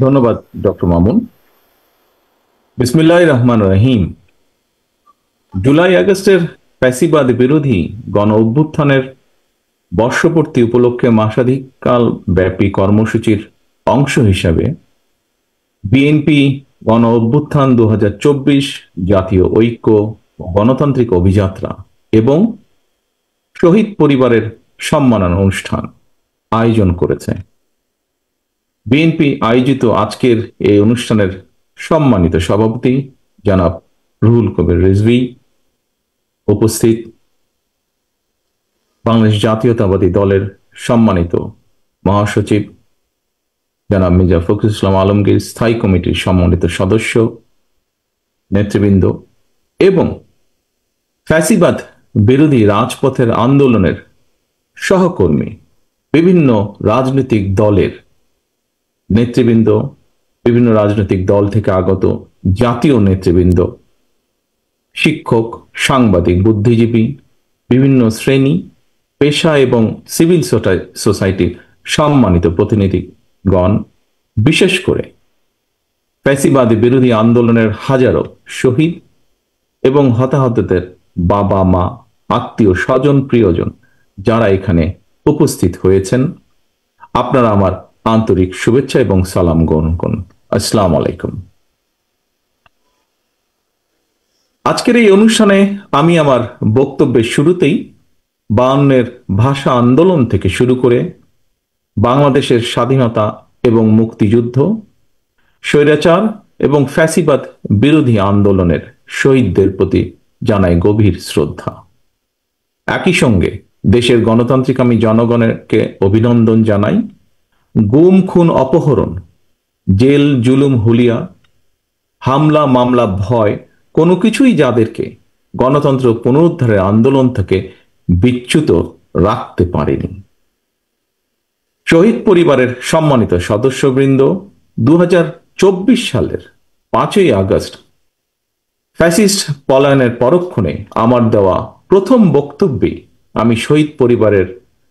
ধন্যবাদ ডক্টর মামুন। বিসমিল্লাহির রহমানির রহিম। জুলাই আগস্টের ফ্যাসিবাদ বিরোধী গণ অভ্যুত্থানের বর্ষপূর্তি উপলক্ষে মাসাধিককাল ব্যাপী কর্মসূচির অংশ হিসাবে বিএনপি গণ অভ্যুত্থান 2024 জাতীয় ঐক্য ও গণতান্ত্রিক অভিযাত্রা এবং শহীদ পরিবারের সম্মাননা অনুষ্ঠান আয়োজন করেছে। বিএনপি আয়োজিত আজকের এই অনুষ্ঠানের সম্মানিত সভাপতি জনাব রুহুল কবির রিজভী, উপস্থিত বাংলাদেশ জাতীয়তাবাদী দলের সম্মানিত মহাসচিব জনাব মির্জা ফখরুল ইসলাম আলমগীর, স্থায়ী কমিটির সম্মানিত সদস্য নেতৃবৃন্দ এবং ফ্যাসিবাদ বিরোধী রাজপথের আন্দোলনের সহকর্মী বিভিন্ন রাজনৈতিক দলের নেতৃবৃন্দ, বিভিন্ন রাজনৈতিক দল থেকে আগত জাতীয় নেতৃবৃন্দ, শিক্ষক, সাংবাদিক, বুদ্ধিজীবী, বিভিন্ন শ্রেণী, পেশা এবং সিভিল সোসাইটির সম্মানিত প্রতিনিধিগণ, বিশেষ করে ফ্যাসিবাদী বিরোধী আন্দোলনের হাজারো শহীদ এবং হতাহতদের বাবা মা, আত্মীয় স্বজন, প্রিয়জন যারা এখানে উপস্থিত হয়েছেন, আপনারা আমার আন্তরিক শুভেচ্ছা এবং সালাম গ্রহণ করুন। আসসালামু আলাইকুম। আজকের এই অনুষ্ঠানে আমি আমার বক্তব্যের শুরুতেই 52-এর ভাষা আন্দোলন থেকে শুরু করে বাংলাদেশের স্বাধীনতা এবং মুক্তিযুদ্ধ, স্বৈরাচার এবং ফ্যাসিবাদ বিরোধী আন্দোলনের শহীদদের প্রতি জানাই গভীর শ্রদ্ধা। একই সঙ্গে দেশের গণতান্ত্রিকামী জনগণকে অভিনন্দন জানাই। গুম, খুন, অপহরণ, জেল, জুলুম, হুলিয়া, হামলা, মামলা, ভয় কোনো কিছুই যাদেরকে গণতন্ত্র পুনরুদ্ধারের আন্দোলন থেকে বিচ্যুত রাখতে পারেনি। শহীদ পরিবারের সম্মানিত সদস্যবৃন্দ, 2024 সালের 5ই আগস্ট ফ্যাসিস্ট পলায়নের পরক্ষণে আমার দেওয়া প্রথম বক্তব্যে আমি শহীদ পরিবারের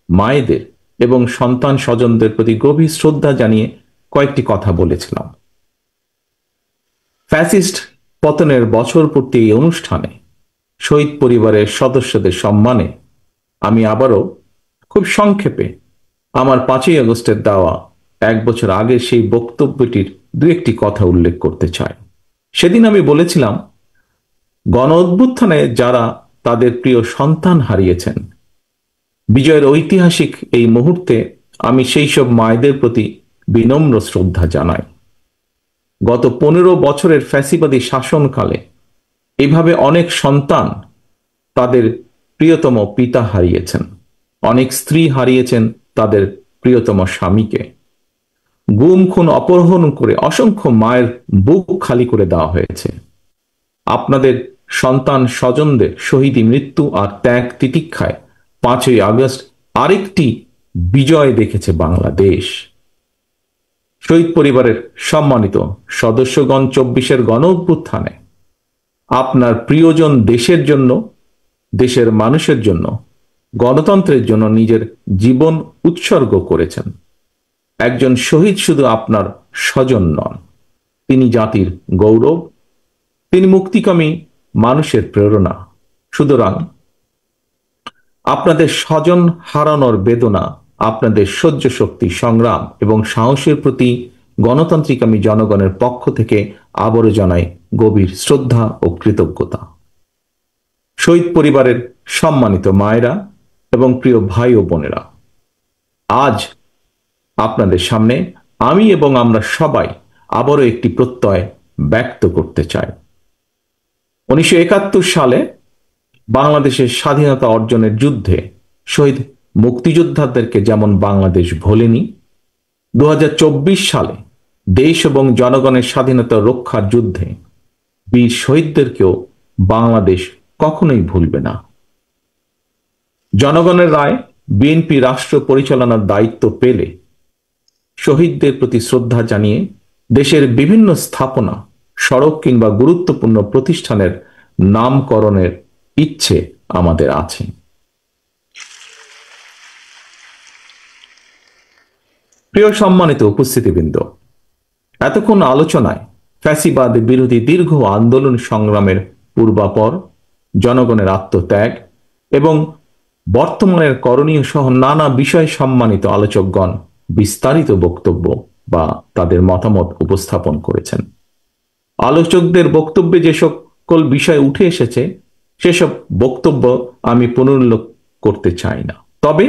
মায়েদের এবং সন্তান স্বজনদের প্রতি গভীর শ্রদ্ধা জানিয়ে কয়েকটি কথা বলেছিলাম। ফ্যাসিস্ট পতনের বছর পূর্তি এই অনুষ্ঠানে শহীদ পরিবারের সদস্যদের সম্মানে আমি আবারও খুব সংক্ষেপে আমার 5ই আগস্টের দেওয়া 1 বছর আগে সেই বক্তব্যটির দু একটি কথা উল্লেখ করতে চাই। সেদিন আমি বলেছিলাম, গণ অভ্যুত্থানে যারা তাদের প্রিয় সন্তান হারিয়েছেন, বিজয়ের ঐতিহাসিক এই মুহূর্তে আমি সেই সব মায়েদের প্রতি বিনম্র শ্রদ্ধা জানাই। গত 15 বছরের ফ্যাসিবাদী শাসনকালে এভাবে অনেক সন্তান তাদের প্রিয়তম পিতা হারিয়েছেন, অনেক স্ত্রী হারিয়েছেন তাদের প্রিয়তম স্বামীকে। গুম, খুন, অপহরণ করে অসংখ্য মায়ের বুক খালি করে দেওয়া হয়েছে। আপনাদের সন্তান স্বজনদের শহীদী মৃত্যু আর ত্যাগ তিতিক্ষায় 5ই আগস্ট আরেকটি বিজয় দেখেছে বাংলাদেশ। শহীদ পরিবারের সম্মানিত সদস্যগণ, 24-এর গণ অভ্যুত্থানে আপনার প্রিয়জন দেশের জন্য, দেশের মানুষের জন্য, গণতন্ত্রের জন্য নিজের জীবন উৎসর্গ করেছেন। একজন শহীদ শুধু আপনার স্বজন নন, তিনি জাতির গৌরব, তিনি মুক্তিকামী মানুষের প্রেরণা। সুতরাং আপনাদের স্বজন হারানোর বেদনা, আপনাদের সহ্য শক্তি, সংগ্রাম এবং সাহসের প্রতি গণতান্ত্রিকামী জনগণের পক্ষ থেকে আবারও জানাই গভীর শ্রদ্ধা ও কৃতজ্ঞতা। শহীদ পরিবারের সম্মানিত মায়েরা এবং প্রিয় ভাই ও বোনেরা, আজ আপনাদের সামনে আমি এবং আমরা সবাই আবারও একটি প্রত্যয় ব্যক্ত করতে চাই। 1971 সালে বাংলাদেশের স্বাধীনতা অর্জনের যুদ্ধে শহীদ মুক্তিযোদ্ধাদেরকে যেমন বাংলাদেশ ভোলেনি, 2024 সালে দেশ এবং জনগণের স্বাধীনতা রক্ষার যুদ্ধে বীর শহীদদেরকেও বাংলাদেশ কখনোই ভুলবে না। জনগণের রায় বিএনপি রাষ্ট্র পরিচালনার দায়িত্ব পেলে শহীদদের প্রতি শ্রদ্ধা জানিয়ে দেশের বিভিন্ন স্থাপনা, সড়ক কিংবা গুরুত্বপূর্ণ প্রতিষ্ঠানের নামকরণের ইচ্ছে আমাদের আছে। প্রিয় সম্মানিত উপস্থিতিবৃন্দ, এতক্ষণ আলোচনায় ফ্যাসিবাদ বিরোধী দীর্ঘ আন্দোলন সংগ্রামের পূর্বাপর, জনগণের আত্মত্যাগ এবং বর্তমানের করণীয় সহ নানা বিষয় সম্মানিত আলোচকগণ বিস্তারিত বক্তব্য বা তাদের মতামত উপস্থাপন করেছেন। আলোচকদের বক্তব্যে যে সকল বিষয় উঠে এসেছে সেসব বক্তব্য আমি পুনরুল্লেখ করতে চাই না। তবে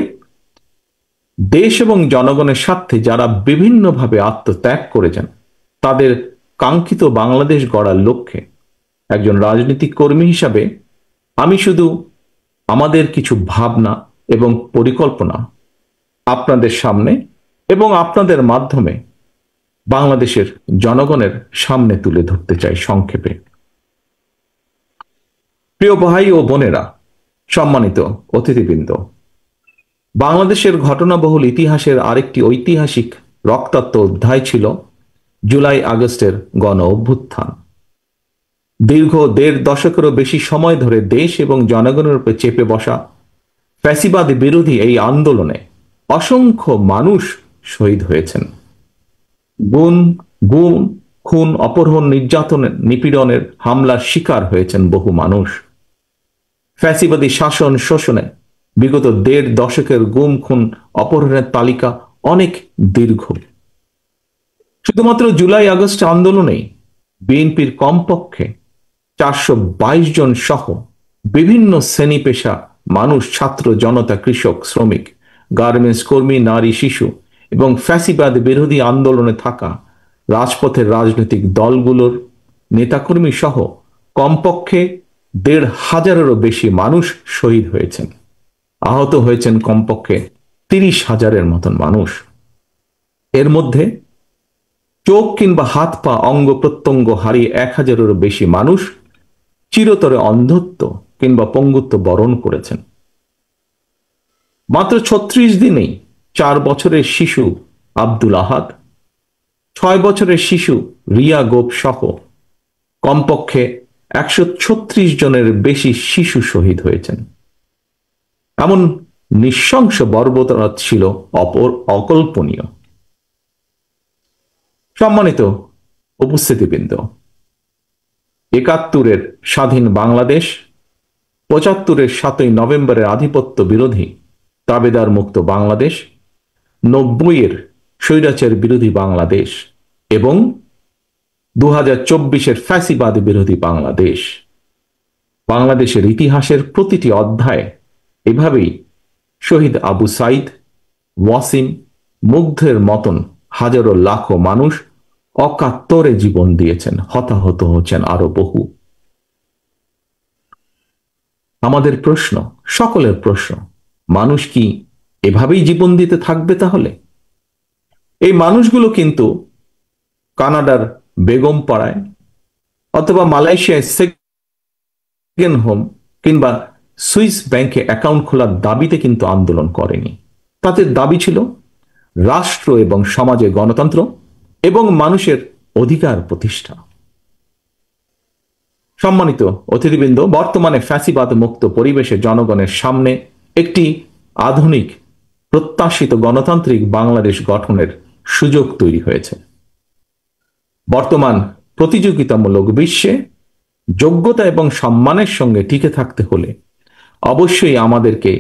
দেশ এবং জনগণের স্বার্থে যারা বিভিন্নভাবে আত্মত্যাগ করেছেন, তাদের কাঙ্ক্ষিত বাংলাদেশ গড়ার লক্ষ্যে একজন রাজনৈতিক কর্মী হিসাবে আমি শুধু আমাদের কিছু ভাবনা এবং পরিকল্পনা আপনাদের সামনে এবং আপনাদের মাধ্যমে বাংলাদেশের জনগণের সামনে তুলে ধরতে চাই সংক্ষেপে। প্রিয় ভাই ও বোনেরা, সম্মানিত অতিথিবৃন্দ, বাংলাদেশের ঘটনাবহুল ইতিহাসের আরেকটি ঐতিহাসিক রক্তাক্ত অধ্যায় ছিল জুলাই আগস্টের গণ অভ্যুত্থান। দীর্ঘ ১.৫ দশকেরও বেশি সময় ধরে দেশ এবং জনগণের উপর চেপে বসা ফ্যাসিবাদ বিরোধী এই আন্দোলনে অসংখ্য মানুষ শহীদ হয়েছেন। গুম, খুন, অপহরণ, নির্যাতনের, নিপীড়নের হামলার শিকার হয়েছেন বহু মানুষ। ফ্যাসিবাদী শাসন শোষণে বিগত ১.৫ দশকের গুম, খুন, অপহরণের তালিকা অনেক দীর্ঘ। শুধুমাত্র জুলাই আগস্ট আন্দোলনেই বিএনপির কমপক্ষে ৪২২ জন সহ বিভিন্ন শ্রেণী পেশা মানুষ, ছাত্র জনতা, কৃষক, শ্রমিক, গার্মেন্টস কর্মী, নারী, শিশু এবং ফ্যাসিবাদ বিরোধী আন্দোলনে থাকা রাজপথের রাজনৈতিক দলগুলোর নেতাকর্মী সহ কমপক্ষে ১৫০০-এরও বেশি মানুষ শহীদ হয়েছেন। আহত হয়েছেন কমপক্ষে ৩০,০০০-এর মতন মানুষ। এর মধ্যে চোখ কিংবা হাত পা অঙ্গ প্রত্যঙ্গ হারিয়ে ১,০০০-এরও বেশি মানুষ চিরতরে অন্ধত্ব কিংবা পঙ্গুত্ব বরণ করেছেন। মাত্র ৩৬ দিনেই ৪ বছরের শিশু আব্দুল আহাদ, ৬ বছরের শিশু রিয়া গোপ সহ কমপক্ষে ১৩৬ জনের বেশি শিশু শহীদ হয়েছেন। এমন নৃশংস বর্বরতা ছিল অকল্পনীয়। সম্মানিত উপস্থিতিবৃন্দ, ৭১-এর স্বাধীন বাংলাদেশ, ৭৫-এর ৭ই নভেম্বরের আধিপত্য বিরোধী দাবেদার মুক্ত বাংলাদেশ, ৯০-এর স্বৈরাচার বিরোধী বাংলাদেশ এবং ২০২৪-এর ফ্যাসিবাদ বিরোধী বাংলাদেশ। বাংলাদেশের ইতিহাসের প্রতিটি অধ্যায়ে এভাবেই শহীদ আবু সাইদ, ওয়াসিম, মুগ্ধের মতন হাজারো লাখো মানুষ অকাতরে জীবন দিয়েছেন, হতাহত হচ্ছেন আরো বহু। আমাদের প্রশ্ন, সকলের প্রশ্ন, মানুষ কি এভাবেই জীবন দিতে থাকবে তাহলে? এই মানুষগুলো কিন্তু কানাডার বেগম পাড়ায় অথবা মালয়েশিয়ায় সেকেন্ড হোম কিংবা সুইস ব্যাংকে অ্যাকাউন্ট খোলার দাবিতে কিন্তু আন্দোলন করেনি। তাদের দাবি ছিল রাষ্ট্র এবং সমাজে গণতন্ত্র এবং মানুষের অধিকার প্রতিষ্ঠা। সম্মানিত অতিথিবৃন্দ, বর্তমানে ফ্যাসিবাদ মুক্ত পরিবেশে জনগণের সামনে একটি আধুনিক প্রত্যাশিত গণতান্ত্রিক বাংলাদেশ গঠনের সুযোগ তৈরি হয়েছে। বর্তমান প্রতিযোগিতামূলক বিশ্বে যোগ্যতা এবং সম্মানের সঙ্গে টিকে থাকতে হলে অবশ্যই আমাদেরকে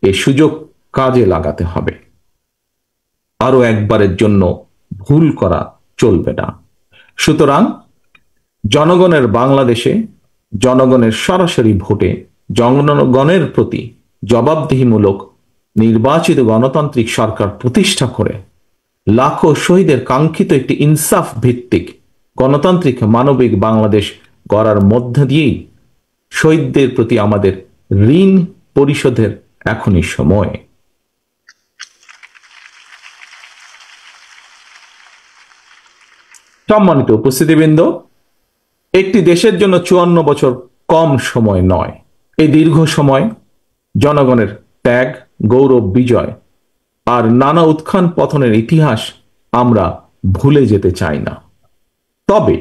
এই সুযোগ কাজে লাগাতে হবে। আরো একবারের জন্য ভুল করা চলবে না। সুতরাং জনগণের বাংলাদেশে জনগণের সরাসরি ভোটে জনগণের প্রতি জবাবদিহিমূলক নির্বাচিত গণতান্ত্রিক সরকার প্রতিষ্ঠা করে লাখো শহীদের কাঙ্ক্ষিত একটি ইনসাফ ভিত্তিক গণতান্ত্রিক মানবিক বাংলাদেশ গড়ার মধ্য দিয়েই শহীদদের প্রতি আমাদের ঋণ পরিশোধের এখনই সময়। সম্মানিত উপস্থিতিবৃন্দ, একটি দেশের জন্য ৫৪ বছর কম সময় নয়। এই দীর্ঘ সময় জনগণের ত্যাগ, গৌরব, বিজয় আর নানা উত্থান পতনের ইতিহাস আমরা ভুলে যেতে চাই না। তবে